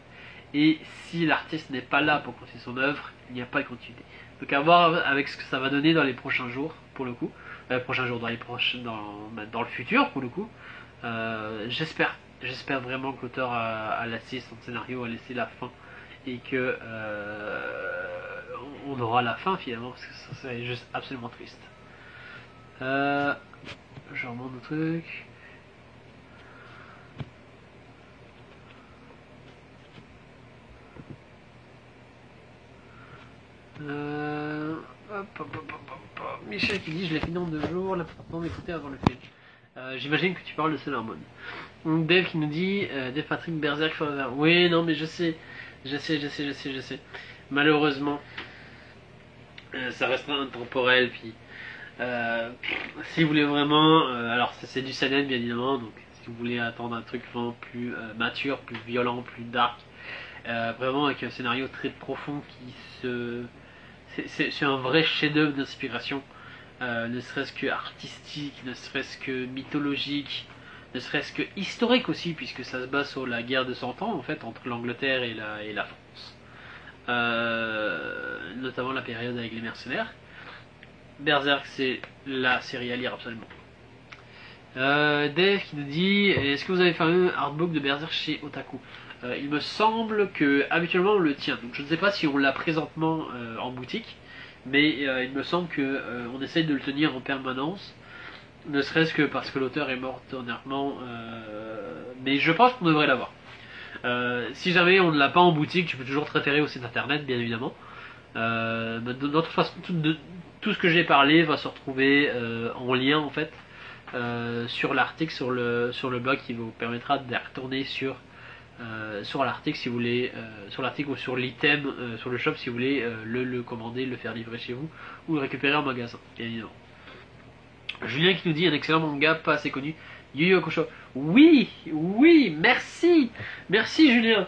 Et si l'artiste n'est pas là pour continuer son œuvre, il n'y a pas de continuité. Donc à voir avec ce que ça va donner dans les prochains jours, pour le coup. Prochains jours, dans le futur, pour le coup. J'espère vraiment que l'auteur a laissé son scénario, a laissé la fin. Et que on aura la fin finalement, parce que ça serait juste absolument triste. Je remonte le truc. Michel qui dit je l'ai fini en 2 jours, l'important d'écouter avant le film. J'imagine que tu parles de Sailor Moon. Dave qui nous dit Dave Patrick Berserk Forever. Oui, non, mais je sais. Malheureusement, ça reste intemporel. Puis, si vous voulez vraiment, alors c'est du seinen bien évidemment, donc si vous voulez attendre un truc vraiment plus mature, plus violent, plus dark, vraiment avec un scénario très profond qui se c'est un vrai chef-d'œuvre d'inspiration, ne serait-ce que artistique, ne serait-ce que mythologique, ne serait-ce que historique aussi, puisque ça se base sur la guerre de 100 ans en fait entre l'Angleterre et la France, notamment la période avec les mercenaires. Berserk, c'est la série à lire absolument. Dave qui nous dit est-ce que vous avez fait un artbook de Berserk chez Otaku? Il me semble que habituellement on le tient, donc je ne sais pas si on l'a présentement en boutique, mais il me semble que on essaye de le tenir en permanence, ne serait-ce que parce que l'auteur est mort dernièrement, mais je pense qu'on devrait l'avoir. Si jamais on ne l'a pas en boutique, tu peux toujours te référer au site internet bien évidemment. De toute façon, tout ce que j'ai parlé va se retrouver en lien en fait sur l'article, sur le blog, qui vous permettra de retourner sur l'article si vous voulez, sur l'article ou sur l'item sur le shop si vous voulez le commander, le faire livrer chez vous ou le récupérer en magasin, bien évidemment. Julien qui nous dit un excellent manga pas assez connu, Yu Yu Hakusho. Oui, merci Julien.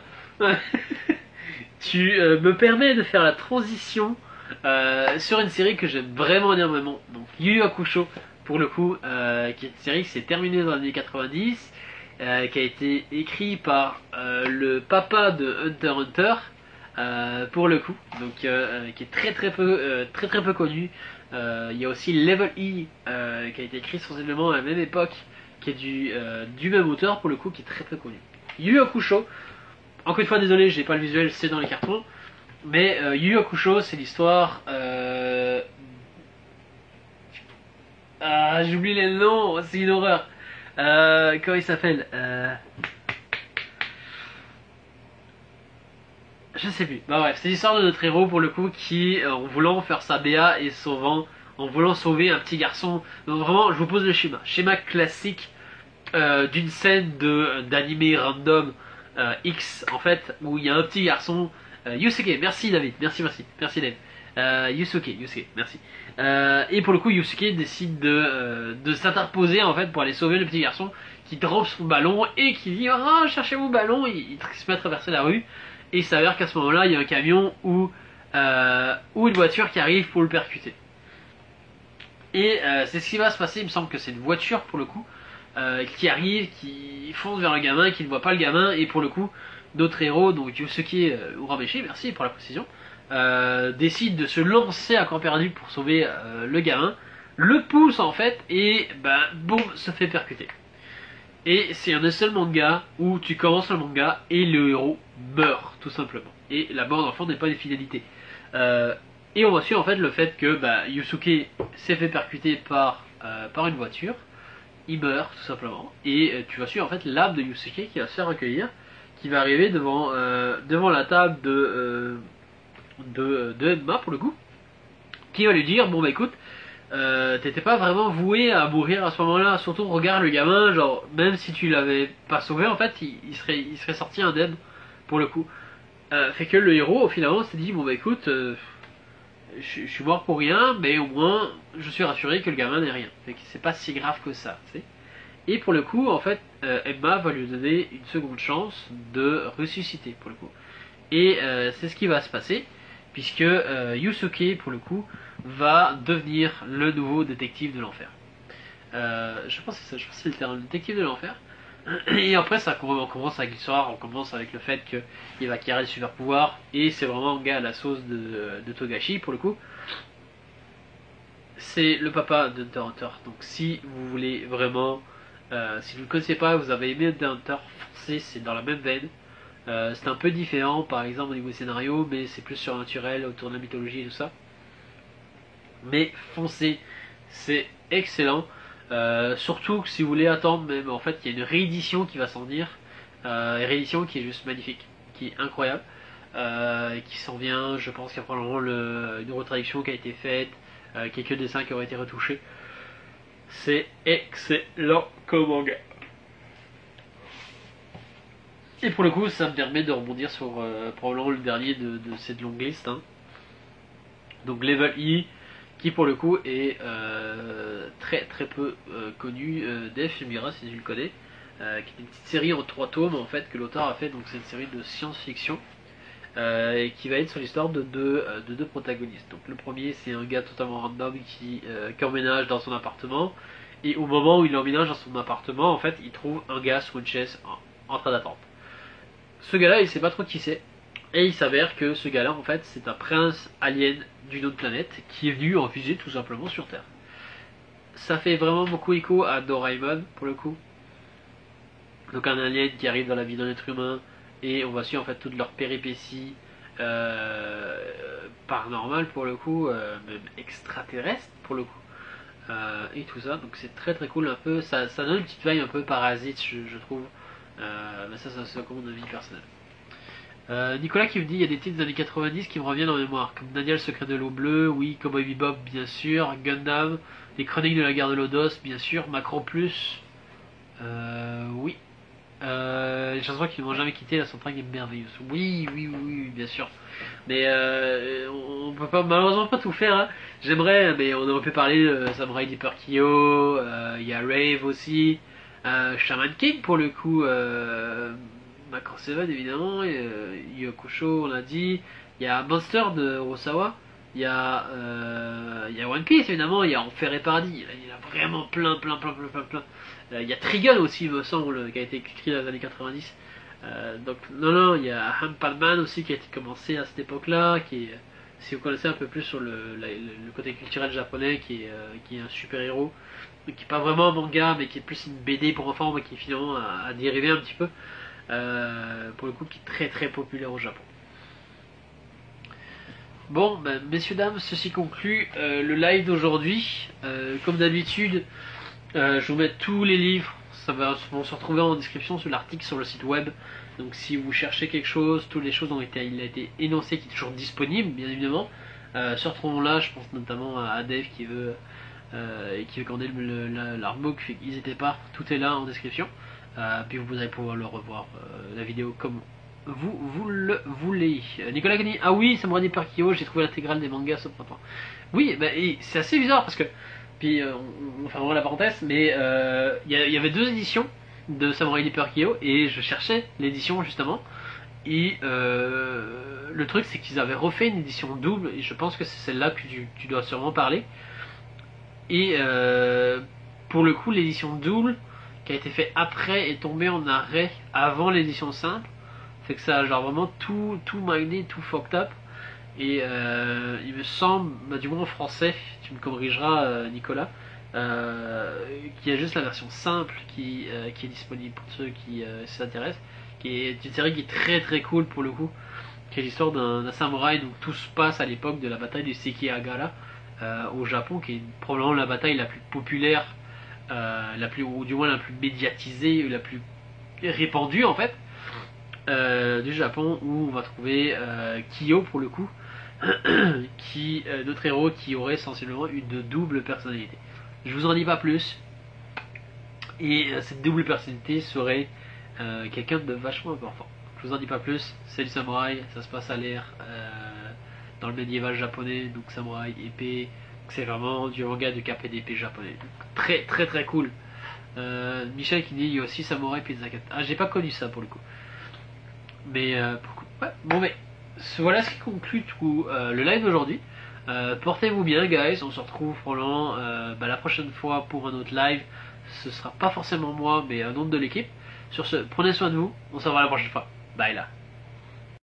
Tu me permets de faire la transition sur une série que j'aime vraiment énormément, donc Yu Yu Hakusho pour le coup, qui est une série qui s'est terminée dans les années 90, qui a été écrit par le papa de Hunter x Hunter, pour le coup, donc qui est très peu connu. Il y a aussi Level E, qui a été écrit sensiblement à la même époque, qui est du même auteur pour le coup, qui est très peu connu. Yu Yu Hakusho, encore une fois désolé, j'ai pas le visuel, c'est dans les cartons, mais Yu Yu Hakusho, c'est l'histoire j'oublie les noms, c'est une horreur. Comment il s'appelle je sais plus. Bah bref, c'est l'histoire de notre héros pour le coup qui, en voulant faire sa BA et en voulant sauver un petit garçon. Donc vraiment, je vous pose le schéma classique d'une scène d'animé random X en fait, où il y a un petit garçon. Yusuke, merci David, merci Dave. Yusuke, merci. Et pour le coup, Yusuke décide de s'interposer en fait pour aller sauver le petit garçon qui drop son ballon et qui dit ah, cherchez mon ballon. Il se met à traverser la rue et il s'avère qu'à ce moment-là, il y a un camion ou une voiture qui arrive pour le percuter. Et c'est ce qui va se passer. Il me semble que c'est une voiture pour le coup qui arrive, qui fonce vers le gamin, qui ne voit pas le gamin, et pour le coup, notre héros, donc Yusuke Urameshi, merci pour la précision, décide de se lancer à corps perdu pour sauver le gamin, le pousse en fait, et boum, se fait percuter. Et c'est un des seuls mangas où tu commences le manga et le héros meurt, tout simplement. Et la mort d'enfant n'est pas une fidélité. Et on va suivre en fait le fait que Yusuke s'est fait percuter par une voiture, il meurt tout simplement, et tu vas suivre en fait l'âme de Yusuke qui va se faire recueillir, qui va arriver devant la table de Emma pour le coup, qui va lui dire bon écoute, t'étais pas vraiment voué à mourir à ce moment-là, surtout regarde le gamin, genre même si tu l'avais pas sauvé en fait il serait sorti indemne pour le coup. fait que le héros finalement s'est dit bon bah écoute, je suis mort pour rien, mais au moins je suis rassuré que le gamin n'est rien. Fait que c'est pas si grave que ça, tu sais. Et pour le coup, en fait, Emma va lui donner une seconde chance de ressusciter, pour le coup. Et c'est ce qui va se passer, puisque Yusuke, pour le coup, va devenir le nouveau détective de l'enfer. Je pense que c'est ça, je pense que c'est le terme, détective de l'enfer. Et après, on commence avec l'histoire, on commence avec le fait qu'il va acquérir des super pouvoirs, et c'est vraiment un gars à la sauce de Togashi, pour le coup. C'est le papa de Hunter x Hunter, donc si vous voulez vraiment... si vous ne le connaissez pas, vous avez aimé Hunter x Hunter, foncez, c'est dans la même veine. C'est un peu différent par exemple au niveau scénario, mais c'est plus surnaturel autour de la mythologie et tout ça. Mais foncez, c'est excellent. Surtout que si vous voulez attendre, même en fait il y a une réédition qui va s'en venir. Une réédition qui est juste magnifique, qui est incroyable. Et qui s'en vient, je pense qu'il y a probablement une retraduction qui a été faite, quelques dessins qui auraient été retouchés. C'est excellent comme manga. Et pour le coup, ça me permet de rebondir sur probablement le dernier de cette longue liste. Hein. Donc Level E, qui pour le coup est très très peu connu. Def, tu me diras si tu le connais. Qui est une petite série en 3 tomes en fait que l'auteur a fait. Donc c'est une série de science-fiction. Et qui va être sur l'histoire de deux protagonistes. Donc le premier c'est un gars totalement random qui emménage dans son appartement, et au moment où il emménage dans son appartement, en fait il trouve un gars sur une chaise en train d'attendre. Ce gars là il sait pas trop qui c'est, et il s'avère que ce gars là en fait c'est un prince alien d'une autre planète qui est venu en fusée tout simplement sur Terre. Ça fait vraiment beaucoup écho à Doraemon pour le coup. Donc un alien qui arrive dans la vie d'un être humain, et on va suivre en fait toutes leurs péripéties paranormales pour le coup, même extraterrestres pour le coup, et tout ça. Donc c'est très très cool, un peu, ça donne une petite vibe un peu parasite, je trouve. Mais ça c'est comme mon avis personnel. Nicolas qui me dit il y a des titres des années 90 qui me reviennent en mémoire, comme Daniel Secret de l'eau bleue, oui, Cowboy Bebop bien sûr, Gundam, les Chroniques de la guerre de Lodos bien sûr, Macro Plus, oui. Les chansons qui ne m'ont jamais quitté, la soundtrack est merveilleuse. Oui, oui, oui, oui, bien sûr. Mais on peut pas, malheureusement pas tout faire. Hein. J'aimerais, mais on aurait pu parler de Samurai Deeper Kyo. Il y a Rave aussi, Shaman King pour le coup, Macro 7 évidemment, Yokusho on l'a dit. Il y a Monster de Urasawa. Il y a One Piece évidemment. Il y a Enfer et Paradis. Il y en a vraiment plein. Il y a Trigun aussi, il me semble, qui a été écrit dans les années 90. Donc, non, il y a Hampalman aussi qui a été commencé à cette époque-là, qui est, si vous connaissez un peu plus sur le côté culturel japonais, qui est un super-héros, qui n'est pas vraiment un manga, mais qui est plus une BD pour enfants, mais qui finalement a dérivé un petit peu, pour le coup, qui est très très populaire au Japon. Bon, ben, messieurs, dames, ceci conclut le live d'aujourd'hui. Comme d'habitude, je vous mets tous les livres, ça va se retrouver en description sur l'article sur le site web. Donc si vous cherchez quelque chose, toutes les choses il a été énoncé, qui est toujours disponible, bien évidemment. Se retrouvons là, je pense notamment à Dave qui veut commander l'artbook, n'hésitez pas, tout est là en description. Puis vous allez pouvoir le revoir, la vidéo comme vous le voulez. Nicolas Gagny, ah oui, Samurai Deeper Kyo, j'ai trouvé l'intégrale des mangas ce printemps. Oui, bah, c'est assez bizarre parce que, puis on fait vraiment la parenthèse, mais il y avait 2 éditions de Samurai Deeper Kyo et je cherchais l'édition justement. Et le truc c'est qu'ils avaient refait une édition double et je pense que c'est celle-là que tu dois sûrement parler. Et pour le coup l'édition double qui a été fait après est tombée en arrêt avant l'édition simple. Fait que ça a genre vraiment tout miné, tout fucked up. Et il me semble, bah, du moins en français, tu me corrigeras Nicolas, qu'il y a juste la version simple qui est disponible pour ceux qui s'intéressent, qui est une série qui est très très cool pour le coup, qui est l'histoire d'un samouraï, donc tout se passe à l'époque de la bataille du Sekigahara au Japon, qui est probablement la bataille la plus populaire, ou du moins la plus médiatisée, la plus répandue en fait, du Japon, où on va trouver Kyo pour le coup, notre héros qui aurait sensiblement une double personnalité. Je vous en dis pas plus. Et cette double personnalité serait quelqu'un de vachement important. Je vous en dis pas plus, c'est du samouraï, ça se passe à l'ère dans le médiéval japonais, donc samouraï, épée, c'est vraiment du manga de cap et d'épée japonais. Très très très cool. Michel qui dit il y a aussi samouraï pizza cat. Ah, j'ai pas connu ça pour le coup. Mais ouais, bon, mais voilà ce qui conclut tout, le live d'aujourd'hui. Portez-vous bien, guys. On se retrouve probablement la prochaine fois pour un autre live. Ce sera pas forcément moi, mais un autre de l'équipe. Sur ce, prenez soin de vous. On se revoit la prochaine fois. Bye là.